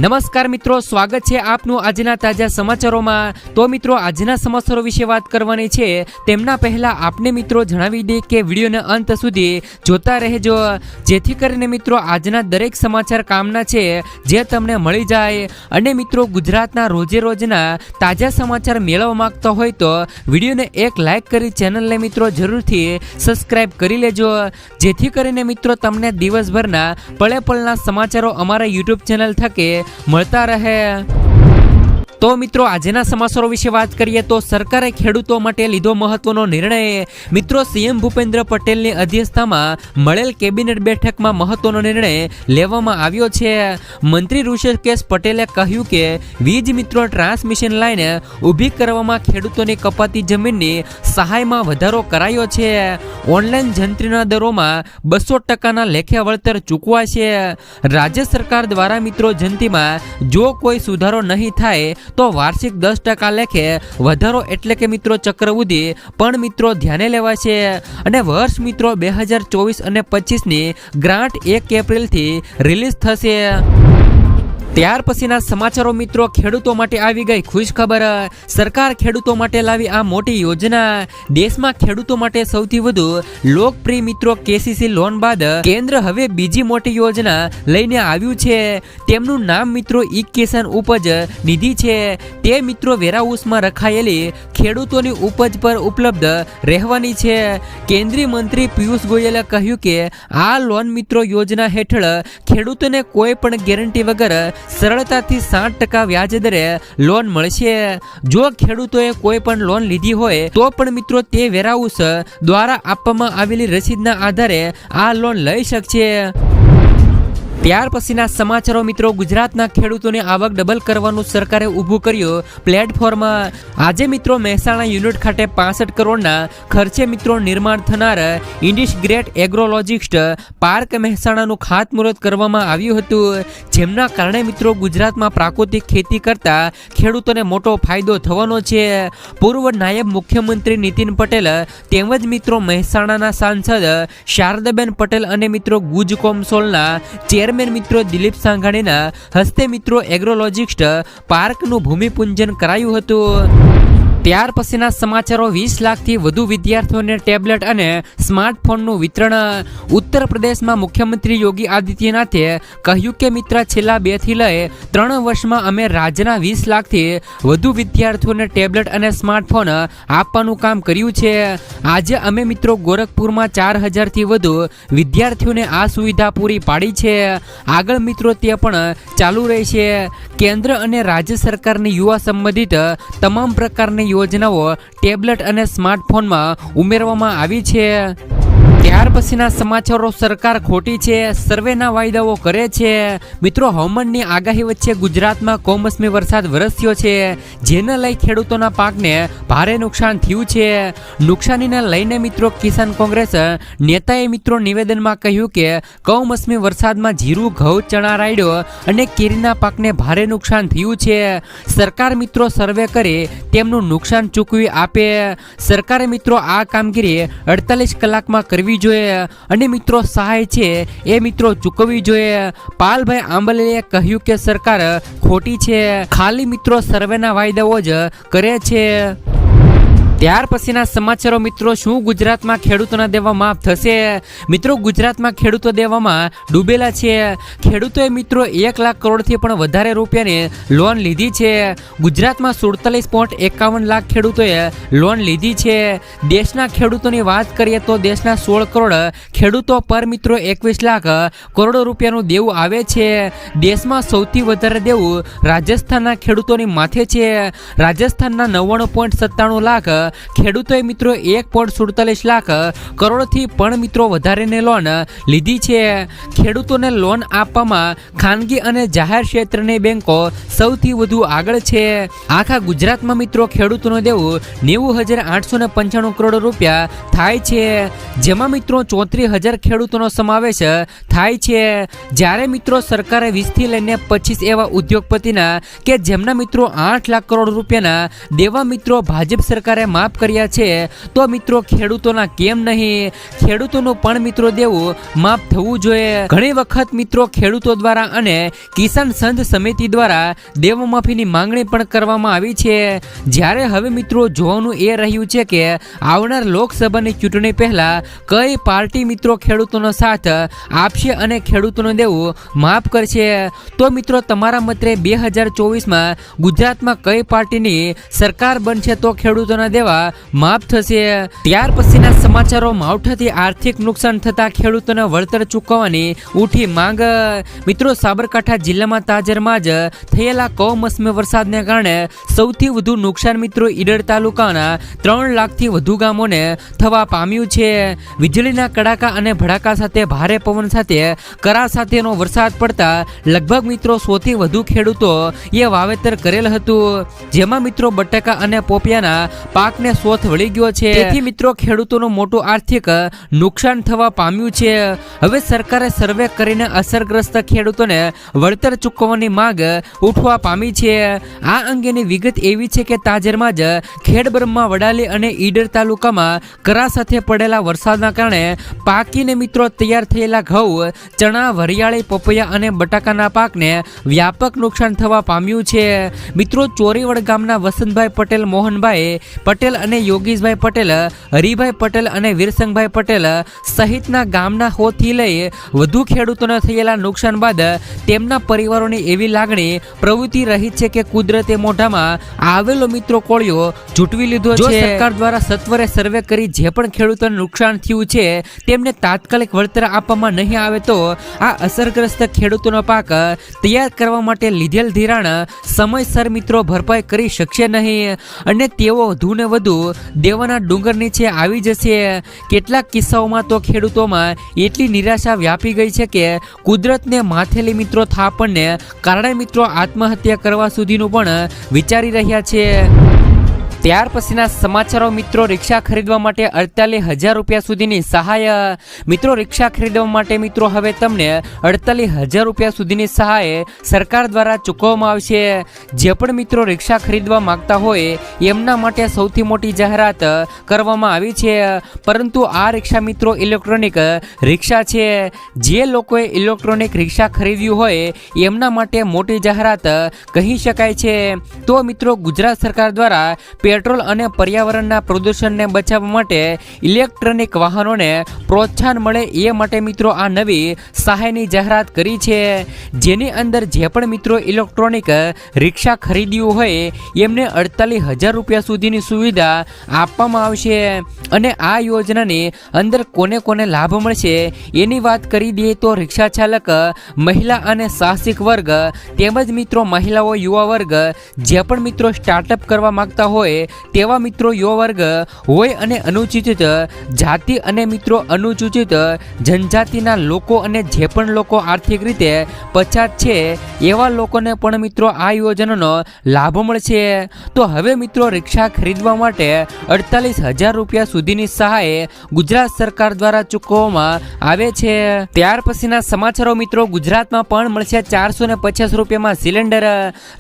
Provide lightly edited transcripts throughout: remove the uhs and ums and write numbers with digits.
નમસ્કાર મિત્રો, સ્વાગત છે આપનું આજના તાજા સમાચારોમાં। તો મિત્રો, આજના સમાચારો વિશે વાત કરવાની છે તેમના પહેલા આપને મિત્રો જણાવી દે કે વિડીયોના અંત સુધી જોતા રહેજો, જેથી કરીને મિત્રો આજના દરેક સમાચાર કામના છે જે તમને મળી જાય। અને મિત્રો, ગુજરાતના રોજે રોજના તાજા સમાચાર મેળવવા માંગતા હોય તો વિડીયોને એક લાઈક કરી ચેનલને મિત્રો જરૂરથી સબસ્ક્રાઇબ કરી લેજો, જેથી કરીને મિત્રો તમને દિવસભરના પળે પળના સમાચારો અમારા યુટ્યુબ ચેનલ થકે મળતા રહે। તો મિત્રો, આજના સમાચારો વિશે વાત કરીએ તો સરકારે ખેડૂતો માટે લીધો મહત્વનો નિર્ણય। મિત્રો, સીએમ ભૂપેન્દ્ર પટેલની અધ્યક્ષતામાં મળેલ કેબિનેટ બેઠકમાં મહત્વનો નિર્ણય લેવામાં આવ્યો છે। મંત્રી ઋષિકેશ પટેલે કહ્યું કે વીજ મિત્રો ટ્રાન્સમિશન લાઇન ઊભી કરવામાં ખેડૂતોની કપાતી જમીનની સહાયમાં વધારો કરાયો છે। ઓનલાઈન જંત્રીના દરોમાં 200%ના લેખે વળતર ચૂકવાશે। રાજ્ય સરકાર દ્વારા મિત્રો જંતીમાં જો કોઈ સુધારો નહીં થાય તો વાર્ષિક 10% લેખે વધારો એટલે કે મિત્રો ચક્રવૃદ્ધિ પણ મિત્રો ધ્યાને લેવાશે। અને વર્ષ મિત્રો 2024 અને 25ની ગ્રાન્ટ 1 એપ્રિલથી રિલીઝ થશે। ત્યાર પછીના સમાચારો મિત્રો, ખેડૂતો માટે આવી ગઈ ખુશ ખબર। સરકાર ખેડૂતો માટે લાવી આ મોટી યોજના। દેશમાં ખેડૂતો માટે સૌથી વધુ લોકપ્રિય મિત્રો કેસીસી લોન બાદ કેન્દ્ર હવે બીજી મોટી યોજના લઈને આવ્યું છે। તેમનું નામ મિત્રો ઈ કિસાન ઉપજ નિધિ છે। તે મિત્રો વેરહાઉસમાં રખાયેલી ખેડૂતોની ઉપજ પર ઉપલબ્ધ રહેવાની છે। કેન્દ્રીય મંત્રી પિયુષ ગોયલે કહ્યું કે આ લોન મિત્રો યોજના હેઠળ ખેડૂતોને કોઈ પણ ગેરંટી વગર સરળતાથી 7% વ્યાજ દરે લોન મળશે। જો ખેડૂતોએ કોઈ પણ લોન લીધી હોય તો પણ મિત્રો તે વેરહાઉસ દ્વારા આપવામાં આવેલી રસીદના આધારે આ લોન લઈ શકશે। ત્યાર પછીના સમાચારો મિત્રો, ગુજરાતના ખેડૂતોની આવક ડબલ કરવાનું સરકારે ઊભું કર્યું પ્લેટફોર્મ। આજે મિત્રો મહેસાણા યુનિટ ખાતે 65 કરોડના ખર્ચે મિત્રો નિર્માણ થનાર ઇન્ડિગ્રેટ એગ્રોલોજિસ્ટ પાર્ક મહેસાણાનું ખાતમુહૂર્ત કરવામાં આવ્યું હતું, જેમના કારણે મિત્રો ગુજરાતમાં પ્રાકૃતિક ખેતી કરતા ખેડૂતોને મોટો ફાયદો થવાનો છે। પૂર્વ નાયબ મુખ્યમંત્રી નીતિન પટેલ તેમજ મિત્રો મહેસાણાના સાંસદ શારદાબેન પટેલ અને મિત્રો ગુજ કોમસોલના ચેરમેન મિત્રો દિલીપ સાંઘાણીના હસ્તે મિત્રો એગ્રોલોજિસ્ટ પાર્કનું ભૂમિપૂજન કરાયું હતું। ત્યાર પછીના સમાચારો, 20 લાખથી વધુ વિદ્યાર્થીઓને ટેબ્લેટ અને સ્માર્ટફોનનું વિતરણ। ઉત્તર પ્રદેશમાં મુખ્યમંત્રી યોગી આદિત્યનાથે કહ્યું કે મિત્ર છેલ્લા 2 થી લઈ 3 વર્ષમાં અમે રાજ્યના 20 લાખથી વધુ વિદ્યાર્થીઓને ટેબ્લેટ અને સ્માર્ટફોન આપવાનું કામ કર્યું છે। આજે અમે મિત્રો ગોરખપુરમાં 4000થી વધુ વિદ્યાર્થીઓને આ સુવિધા પૂરી પાડી છે। આગળ મિત્રો તે પણ ચાલુ રહેશે। કેન્દ્ર અને રાજ્ય સરકારની યુવા સંબંધિત તમામ પ્રકારની યોજનાઓ ટેબ્લેટ અને સ્માર્ટફોનમાં ઉમેરવામાં આવી છે। ત્યાર પછીના સમાચારો, સરકાર ખોટી છે, સર્વેના વાયદાઓ કરે છે। મિત્રો, હવામાનની આગાહી વચ્ચે ગુજરાતમાં કમોસમી વરસાદ વરસ્યો છે, જેને લઈ ખેડૂતોના પાકને ભારે નુકસાન થયું છે। નુકસાનીને લઈને મિત્રો કિસાન કોંગ્રેસ નેતાએ મિત્રો નિવેદનમાં કહ્યું કે કમોસમી વરસાદમાં જીરું, ઘઉં, ચણા, રાયડો અને કેરીના પાકને ભારે નુકસાન થયું છે। સરકાર મિત્રો સર્વે કરી તેમનું નુકસાન ચૂકવી આપે। સરકારે મિત્રો આ કામગીરી 48 કલાકમાં કરવી જોઈએ અને મિત્રો સહાય છે એ મિત્રો ચૂકવવી જોઈએ। પાલભાઈ આંબલેએ કહ્યું કે સરકાર ખોટી છે, ખાલી મિત્રો સર્વેના વાયદાઓ જ કરે છે। ત્યાર પછીના સમાચારો મિત્રો, શું ગુજરાતમાં ખેડૂતોના દેવા માફ થશે? મિત્રો, ગુજરાતમાં ખેડૂતો દેવામાં ડૂબેલા છે। ખેડૂતોએ મિત્રો 1 લાખ કરોડથી પણ વધારે રૂપિયાની લોન લીધી છે। ગુજરાતમાં 47.51 લાખ ખેડૂતોએ લોન લીધી છે। દેશના ખેડૂતોની વાત કરીએ તો દેશના 16 કરોડ ખેડૂતો પર મિત્રો 21 લાખ કરોડ રૂપિયાનું દેવું આવે છે। દેશમાં સૌથી વધારે દેવું રાજસ્થાનના ખેડૂતોની માથે છે। રાજસ્થાનના 99.97 લાખ ખેડૂતોએ મિત્રો 1.47 લાખ કરોડથી પણ મિત્રો વધારેની લોન લીધી છે। ખેડૂતોને લોન આપવામાં ખાનગી અને જાહેર ક્ષેત્રની બેંકો સૌથી વધુ આગળ છે। આખા ગુજરાતમાં મિત્રો ખેડૂતોનું દેવું 90,895 કરોડ રૂપિયા થાય છે, જેમાં મિત્રો 34,000 ખેડૂતોનો સમાવેશ થાય છે। જ્યારે મિત્રો સરકારે 20થી લઈને 25 એવા ઉદ્યોગપતિના કે જેમના મિત્રો 8 લાખ કરોડ રૂપિયાના દેવા મિત્રો ભાજપ સરકારે માફ કર્યા છે, તો મિત્રો ખેડૂતોના કેમ નહીં? ખેડૂતોનું પણ મિત્રો દેવું માફ થવું જોઈએ. ઘણી વખત મિત્રો ખેડૂતો દ્વારા અને કિસાન સંઘ સમિતિ દ્વારા દેવમાફીની માંગણી પણ કરવામાં આવી છે. જ્યારે હવે મિત્રો જોવાનું એ રહ્યું છે કે આવનાર લોકસભાની ચૂંટણી પહેલા કઈ પાર્ટી મિત્રો ખેડૂતોનો સાથ આપશે અને ખેડૂતોનું દેવું માફ કરશે. તો મિત્રો તમારા મતે 2024માં ગુજરાતમાં કઈ પાર્ટીની સરકાર બનશે તો ખેડૂતોના દેવા માફ થશે? ત્યાર પછીના સમાચારો. માવઠાથી આર્થિક નુકસાન થતા ખેડૂતોને વળતર ચૂકવવાની ઉઠી માંગ. મિત્રો સાબરકાંઠા જિલ્લામાં તાજેતરમાં જ થયેલા કમોસમી વરસાદને કારણે સૌથી વધુ નુકસાન મિત્રો ઈડર તાલુકાના 3 લાખથી વધુ ગામોને થવા પામ્યું છે. વીજળીના કડાકા અને ભડાકા સાથે ભારે પવન સાથે કરા સાથેનો વરસાદ પડતા લગભગ મિત્રો 100 થી વધુ ખેડૂતો એ વાવેતર કરેલ હતું, જેમાં મિત્રો બટાકા અને પોપિયાના પાકને સોથ વળી ગયો છે. તેથી મિત્રો ખેડૂતોનું મોટું આર્થિક નુકસાન થવા પામ્યું છે. હવે સરકારે સર્વે કરીને અસરગ્રસ્ત ખેડૂતોને વળતર ચૂકવવાની માંગ ઉઠવા પામી છે. આ અંગેની વિગત એવી છે કે તાજેતરમાં જ ખેડબ્રહ્મા, વડાલી અને ઈડર તાલુકામાં કરા સાથે પડેલા વરસાદના કારણે પાકીને મિત્રો તૈયાર થયેલા ઘઉં, ચણા, વરિયાળી, પપૈયા અને બટાકાના પાકને વ્યાપક નુકસાન થવા પામ્યું છે. મિત્રો ચોરીવડ ગામના વસંતભાઈ પટેલ, મોહનભાઈ પટેલ અને યોગીશભાઈ પટેલ, હરિભાઈ પટેલ અને વીરસંગભાઈ પટેલ સહિતના ગામના 100 થી લઈ વધુ ખેડૂતોને થયેલા નુકસાન બાદ તેમના પરિવારોની એવી લાગણી પ્રવૃત્તિ રહી છે કે કુદરતે મોઢામાં આવેલો મિત્રો કોળિયો ઝૂંટવી લીધો છે. સરકાર દ્વારા સત્વરે સર્વે કરી જે પણ ખેડૂતોને નુકસાન થયું છે તેમને તાત્કાલિક વળતર આપવામાં નહીં આવે તો આ અસરગ્રસ્ત ખેડૂતોનો પાક તૈયાર કરવા માટે લીધેલ ધિરાણ સમયસર મિત્રો ભરપાઈ કરી શકશે નહીં અને તેઓ વધુને વધુ દેવાના ડુંગર નીચે આવી જશે. કેટલાક કિસ્સાઓમાં તો ખેડૂતોમાં એટલી નિરાશા વ્યાપી ગઈ છે કે કુદરતને માથેલી મિત્રો થાપણને કારણે મિત્રો આત્મહત્યા કરવા સુધીનું પણ વિચારી રહ્યા છે. ત્યાર પછીના સમાચારો. મિત્રો રિક્ષા ખરીદવા માટે 48,000 રૂપિયા સુધીની સહાય. મિત્રો રિક્ષા ખરીદવા માટે મિત્રો હવે તમને 48,000 રૂપિયા સુધીની સહાય સરકાર દ્વારા ચૂકવવામાં આવશે. જે પણ મિત્રો રિક્ષા ખરીદવા માંગતા હોય એમના માટે સૌથી મોટી જાહેરાત કરવામાં આવી છે. પરંતુ આ રિક્ષા મિત્રો ઇલેક્ટ્રોનિક રિક્ષા છે. જે લોકોએ ઇલેક્ટ્રોનિક રિક્ષા ખરીદ્યું હોય એમના માટે મોટી જાહેરાત કહી શકાય છે. તો મિત્રો ગુજરાત સરકાર દ્વારા પેટ્રોલ અને પર્યાવરણના પ્રદૂષણને બચાવવા માટે ઇલેક્ટ્રોનિક વાહનોને પ્રોત્સાહન મળે એ માટે મિત્રો આ નવી સહાયની જાહેરાત કરી છે. જેની અંદર જે પણ મિત્રો ઇલેક્ટ્રોનિક રિક્ષા ખરીદ્યું હોય એમને 48,000 રૂપિયા સુધીની સુવિધા આપવામાં આવશે. અને આ યોજનાની અંદર કોને કોને લાભ મળશે એની વાત કરી દઈએ તો રિક્ષા ચાલક, મહિલા અને સાહસિક વર્ગ તેમજ મિત્રો મહિલાઓ, યુવા વર્ગ, જે પણ મિત્રો સ્ટાર્ટઅપ કરવા માંગતા હોય તેવા મિત્રો યુવા વર્ગ હોય અને અનુસૂચિત જાતિ અને મિત્રો અનુસૂચિત જનજાતિના લોકો અને જે પણ લોકો આર્થિક રીતે પછાત છે એવા લોકોને પણ મિત્રો આ યોજનાનો લાભ મળશે. તો હવે મિત્રો રિક્ષા ખરીદવા માટે 48,000 રૂપિયા સુધીની સહાય ગુજરાત સરકાર દ્વારા ચૂકવવામાં આવે છે. ત્યાર પછીના સમાચારો. મિત્રો ગુજરાતમાં પણ મળશે 450 રૂપિયામાં સિલિન્ડર.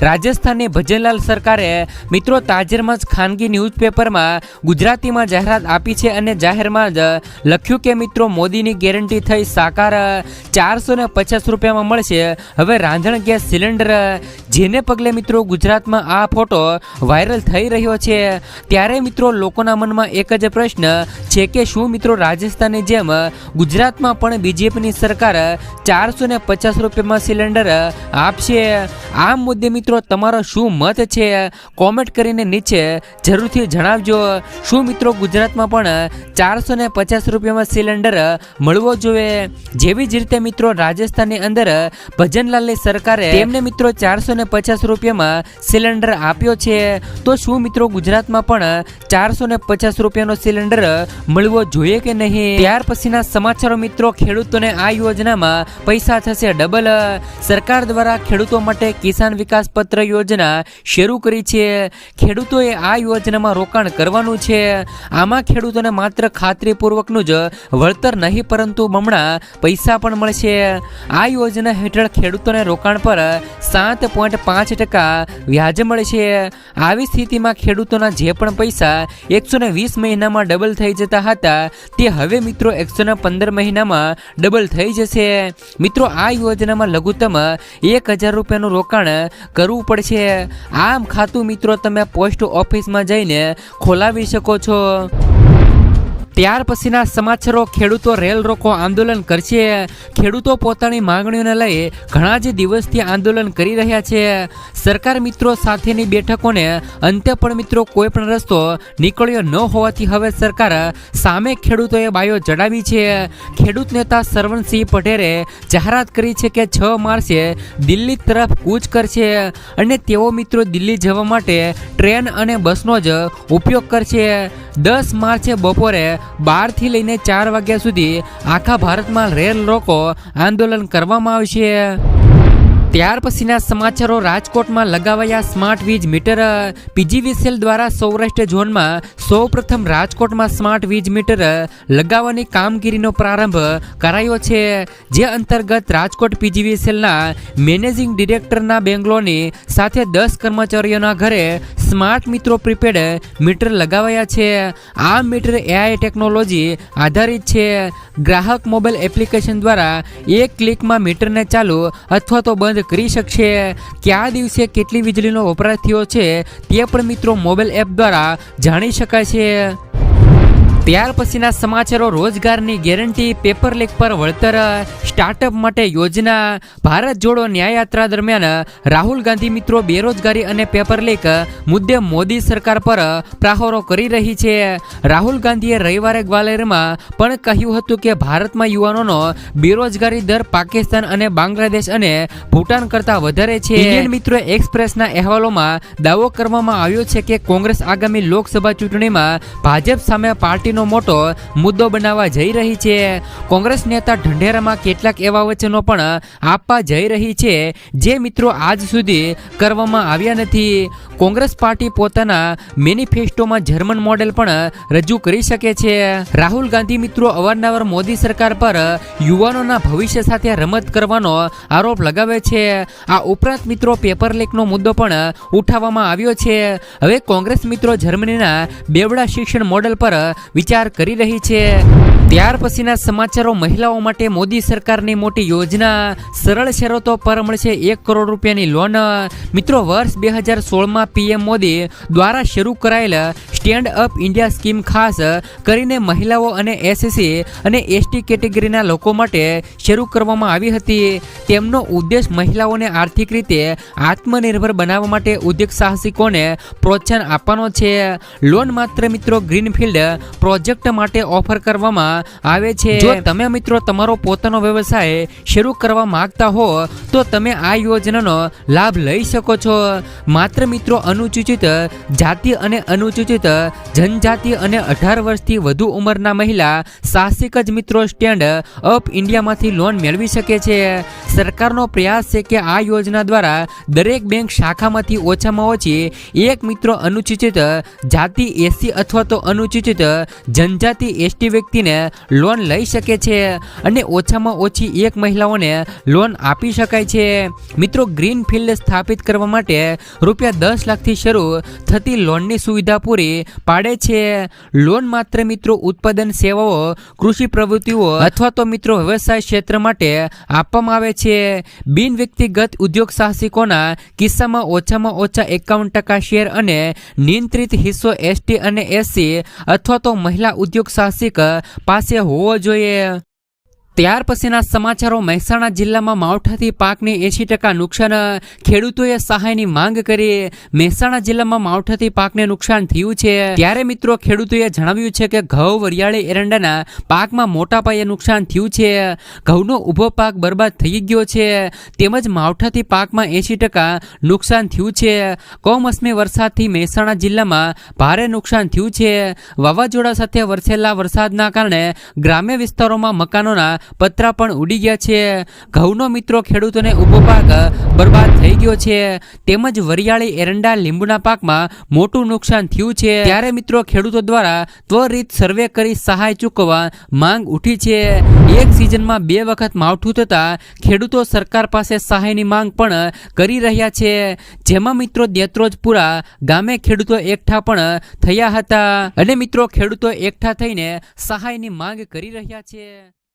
રાજસ્થાનની ભજનલાલ સરકારે મિત્રો તાજેતરમાં જ ખાનગી ન્યૂઝપેપરમાં ગુજરાતીમાં જાહેરાત આપી છે અને જાહેરમાં જ લખ્યું કે મિત્રો મોદીની ગેરંટી થઈ સાકાર. 450 રૂપિયામાં મળશે હવે રાંધણ ગેસ સિલિન્ડર. જેને પગલે મિત્રો ગુજરાતમાં આ ફોટો વાયરલ થઈ રહ્યો છે. ત્યારે મિત્રો લોકોના મનમાં એક જ પ્રશ્ન છે કે શું મિત્રો રાજસ્થાનની જેમ ગુજરાતમાં પણ બીજેપીની સરકાર 450 રૂપિયામાં સિલિન્ડર આપશે? આ મુદ્દે મિત્રો તમારો શું મત છે? કોમેન્ટ કરીને નીચે જરૂરથી જણાવજો. શું મિત્રો ગુજરાતમાં પણ 450 રૂપિયામાં સિલિન્ડર મળવો જોઈએ? જેવી જ રીતે મિત્રો રાજસ્થાનની અંદર ભજનલાલની સરકારે તેમને મિત્રો 450 રૂપિયામાં સિલિન્ડર આપ્યો છે. તો શું મિત્રો ગુજરાતમાં પણ 450 રૂપિયાનો સિલિન્ડર મળવો જોઈએ કે નહીં? ત્યાર પછીના સમાચારો. મિત્રો ખેડૂતોને આ યોજનામાં પૈસા થશે ડબલ. સરકાર દ્વારા ખેડૂતો માટે કિસાન વિકાસ પત્ર યોજના શરૂ કરી છે. ખેડૂતોએ આ આ યોજનામાં રોકાણ કરવાનું છે. આમાં ખેડૂતોને માત્ર ખાતરીપૂર્વકનું જ વળતર નહીં પરંતુ બમણા પૈસા પણ મળશે. આ યોજના હેઠળ ખેડૂતોને રોકાણ પર 7.5% વ્યાજ મળશે. આવી સ્થિતિમાં ખેડૂતોના જે પણ પૈસા 120 મહિનામાં ડબલ થઈ જતા હતા તે હવે મિત્રો 115 મહિનામાં ડબલ થઈ જશે. મિત્રો આ યોજનામાં લઘુત્તમ 1000 રૂપિયાનું રોકાણ કરવું પડશે. આમ ખાતું મિત્રો તમે પોસ્ટ ઓફિસમાં જઈને ખોલાવી શકો છો. ત્યાર પછીના સમાચારો, ખેડૂતો રેલ રોકો આંદોલન કરશે. ખેડૂતો પોતાની માંગણીઓને લઈ ઘણા જ દિવસથી આંદોલન કરી રહ્યા છે. સરકાર મિત્રો સાથેની બેઠકોને અંતે પણ મિત્રો કોઈ પણ રસ્તો નીકળ્યો ન હોવાથી હવે સરકાર સામે ખેડૂતોએ બાયો જડાવી છે. ખેડૂત નેતા સરવણસિંહ પટેલે જાહેરાત કરી છે કે 6 માર્ચે દિલ્હી તરફ કૂચ કરશે અને તેઓ મિત્રો દિલ્હી જવા માટે ટ્રેન અને બસનો જ ઉપયોગ કરશે. 10 માર્ચે બપોરે 12 થી લઈને 4 વાગ્યા સુધી આખા ભારતમાં રેલ રોકો આંદોલન કરવામાં આવશે. ત્યાર પછીના સમાચારો, રાજકોટમાં લગાવાયા સ્માર્ટ વીજ મીટર. પીજીવીસીએલ દ્વારા સૌરાષ્ટ્ર ઝોનમાં સૌપ્રથમ રાજકોટમાં સ્માર્ટ વીજ મીટર લગાવવાની કામગીરીનો પ્રારંભ કરાયો છે. જે અંતર્ગત રાજકોટ પીજીવીસીએલના મેનેજિંગ ડિરેક્ટરના બેંગ્લોરની સાથે 10 કર્મચારીઓના ઘરે સ્માર્ટ મિત્રો પ્રીપેડ મીટર લગાવાયા છે. આ મીટર એઆઈ ટેકનોલોજી આધારિત છે. ગ્રાહક મોબાઈલ એપ્લિકેશન દ્વારા એક ક્લિકમાં મીટરને ચાલુ અથવા તો બંધ કરી શકશે. કયા દિવસે કેટલી વીજળીનો વપરાશ થયો છે તે પણ મિત્રો મોબાઈલ એપ દ્વારા જાણી શકાય છે. ત્યાર પછીના સમાચારો, રોજગારની ગેરંટી, પેપર લીક પર વળતર, સ્ટાર્ટઅપ માટે યોજના. ભારત જોડો ન્યાયયાત્રા દરમિયાન રાહુલ ગાંધી મિત્રો બેરોજગારી અને પેપર લીક મુદ્દે મોદી સરકાર પર પ્રહારો કરી રહી છે. રાહુલ ગાંધીએ રવિવારે ગ્વાલિયરમાં પણ કહ્યું હતું કે ભારતમાં યુવાનોનો બેરોજગારી દર પાકિસ્તાન અને બાંગ્લાદેશ અને ભૂટાન કરતાં વધારે છે. ઇન્ડિયન મિત્રો એક્સપ્રેસના અહેવાલોમાં દાવો કરવામાં આવ્યો છે કે કોંગ્રેસ આગામી લોકસભા ચૂંટણીમાં ભાજપ સામે પાર્ટીનો મોટો મુદ્દો બનાવવા જઈ રહી છે. કોંગ્રેસ નેતા ઢંઢેરામાં કેટલાક એવા વચનો પણ આપવા જઈ રહી છે જે મિત્રો આજ સુધી કરવામાં આવ્યા નથી. કોંગ્રેસ પાર્ટી પોતાના મેનિફેસ્ટોમાં જર્મન મોડેલ પણ રજૂ કરી શકે છે. રાહુલ ગાંધી મિત્રો અવારનવાર મોદી સરકાર પર યુવાનોના ભવિષ્ય સાથે રમત કરવાનો આરોપ લગાવે છે. આ ઉપરાંત મિત્રો પેપર લીકનો મુદ્દો પણ ઉઠાવવામાં આવ્યો છે. હવે કોંગ્રેસ મિત્રો જર્મનીના બેવડા શિક્ષણ મોડેલ પર વિચાર કરી રહી છે. ત્યાર પછીના સમાચારો, મહિલાઓ માટે મોદી સરકારની મોટી યોજના. સરળ શરતો પર મળશે 1 કરોડ રૂપિયાની લોન. મિત્રો વર્ષ 2016માં પીએમ મોદી દ્વારા શરૂ કરાયેલ સ્ટેન્ડ અપ ઇન્ડિયા સ્કીમ ખાસ કરીને મહિલાઓ અને એસસી અને એસટી કેટેગરીના લોકો માટે શરૂ કરવામાં આવી હતી. તેમનો ઉદ્દેશ મહિલાઓને આર્થિક રીતે આત્મનિર્ભર બનાવવા માટે ઉદ્યોગ સાહસિકોને પ્રોત્સાહન આપવાનો છે. લોન માત્ર મિત્રો ગ્રીનફિલ્ડ પ્રોજેક્ટ માટે ઓફર કરવામાં આવે છે. જો તમે મિત્રો તમારો પોતાનો વ્યવસાય શરૂ કરવા માંગતા હો તો તમે આ યોજનાનો લાભ લઈ શકો છો. માત્ર મિત્રો અનુસૂચિત જાતિ અને અનુસૂચિત જનજાતિ અને 18 વર્ષથી વધુ ઉંમરના મહિલા સાહસિક જ મિત્રો સ્ટેન્ડ અપ ઇન્ડિયામાંથી લોન મેળવી શકે છે. સરકારનો પ્રયાસ છે કે આ યોજના દ્વારા દરેક બેંક શાખામાંથી ઓછામાં ઓછી એક મિત્રો અનુસૂચિત જાતિ એસસી અથવા તો અનુસૂચિત જનજાતિ એસટી વ્યક્તિને લોન લઈ શકે છે અને ઓછામાં ઓછી એક મહિલાઓને લોન આપી શકાય છે. મિત્રો ગ્રીનફિલ્ડ સ્થાપિત કરવા માટે ₹10 લાખથી શરૂ થતી લોનની સુવિધા પૂરી પાડે છે. લોન માત્ર મિત્રો ઉત્પાદન સેવાઓ, કૃષિ પ્રવૃત્તિઓ અથવા તો મિત્રો વ્યવસાય ક્ષેત્ર માટે આપવામાં આવે છે. બિન વ્યક્તિગત ઉદ્યોગ સાહસિકોના કિસ્સામાં ઓછામાં ઓછા 51% શેર અને નિયંત્રિત હિસ્સો એસટી અને એસસી અથવા તો મહિલા ઉદ્યોગ સાહસિક પાસે હોવો જોઈએ. ત્યાર પછીના સમાચારો, મહેસાણા જિલ્લામાં માવઠાથી પાકને 80% નુકસાન. ખેડૂતોએ સહાયની માંગ કરી. મહેસાણા જિલ્લામાં માવઠાથી પાકને નુકસાન થયું છે ત્યારે મિત્રો ખેડૂતોએ જણાવ્યું છે કે ઘઉં, વરિયાળી, એરંડાના પાકમાં મોટા પાયે નુકસાન થયું છે. ઘઉંનો ઊભો પાક બરબાદ થઈ ગયો છે તેમજ માવઠાથી પાકમાં 80% નુકસાન થયું છે. કમોસમી વરસાદથી મહેસાણા જિલ્લામાં ભારે નુકસાન થયું છે. વાવાઝોડા સાથે વરસેલા વરસાદના કારણે ગ્રામ્ય વિસ્તારોમાં મકાનોના પતરા પણ ઉડી ગયા છે. ઘઉંનો મિત્રો ખેડૂતોને ઊભો પાક બરબાદ થઈ ગયો છે. તેમજ વરિયાળી, એરંડા, લીંબુના પાકમાં મોટું નુકસાન થયું છે. ત્યારે મિત્રો ખેડૂતો દ્વારા ત્વરિત સર્વે કરી સહાય ચૂકવવા માંગ ઉઠી છે. એક સિઝનમાં 2 વખત માવઠું થતા ખેડૂતો સરકાર પાસે સહાયની માંગ પણ કરી રહ્યા છે. જેમાં મિત્રો દેત્રોજપુરા ગામે ખેડૂતો એકઠા પણ થયા હતા અને મિત્રો ખેડૂતો એકઠા થઈને સહાયની માંગ કરી રહ્યા છે.